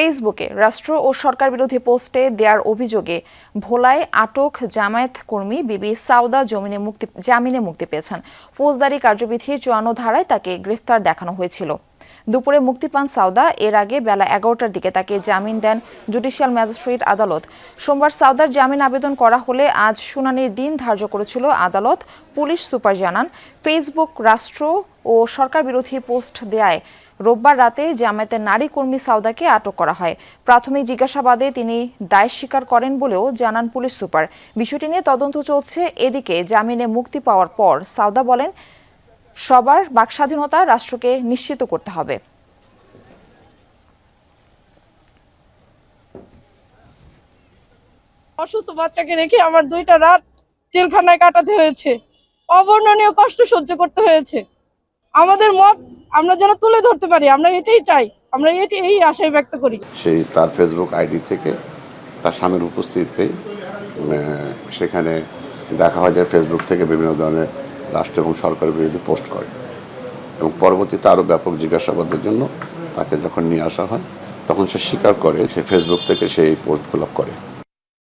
ফেসবুকে রাষ্ট্র ও সরকার বিরোধী পোস্টে দেওয়ার অভিযোগে ভোলায় আটক জামায়াত কর্মী বিবি সাউদা জামিনে মুক্তি পেয়েছেন। ফৌজদারি কার্যবিধির ৫৪ ধারায় তাকে গ্রেফতার দেখানো হয়েছিল। দুপুরে মুক্তি পান সাউদা। এর আগে বেলা ১১টার দিকে তাকে জামিন দেন জুডিশিয়াল ম্যাজিস্ট্রেট আদালত। সোমবার সাউদার জামিন আবেদন করা হলে আজ শুনানির দিন ধার্য করেছিল আদালত। পুলিশ সুপার জানান, ফেসবুক রাষ্ট্র ও সরকার বিরোধী পোস্ট দেয়ায় রোববার রাতে জামায়াতের নারী কর্মী সাউদাকে আটক করা হয়। প্রাথমিক জিজ্ঞাসাবাদে তিনি দায় স্বীকার করেন বলেও জানান পুলিশ সুপার। বিষয়টি নিয়ে তদন্ত চলছে। এদিকে জামিনে মুক্তি পাওয়ার পর সাউদা বলেন, সবার বাকস্বাধীনতা রাষ্ট্রকে নিশ্চিত করতে হবে। অসুস্থ বাচ্চাকে রেখে আমার 2টা রাত জেলখানায় কাটাতে হয়েছে, অবর্ণনীয় কষ্ট সহ্য করতে হয়েছে। আমাদের মত আমরা যেন তুলে ধরতে পারি, আমরা এটাই চাই, আমরা এই আশাই ব্যক্ত করি। সেই তার ফেসবুক আইডি থেকে তার স্বামীর উপস্থিতিতে সেখানে দেখা হয় যে ফেসবুক থেকে বিভিন্ন ধরনের রাষ্ট্র এবং সরকারের বিরুদ্ধে পোস্ট করে, এবং পরবর্তীতে আরও ব্যাপক জিজ্ঞাসাবাদের জন্য তাকে যখন নিয়ে আসা হয় তখন সে স্বীকার করে সে ফেসবুক থেকে সেই পোস্টগুলো করে।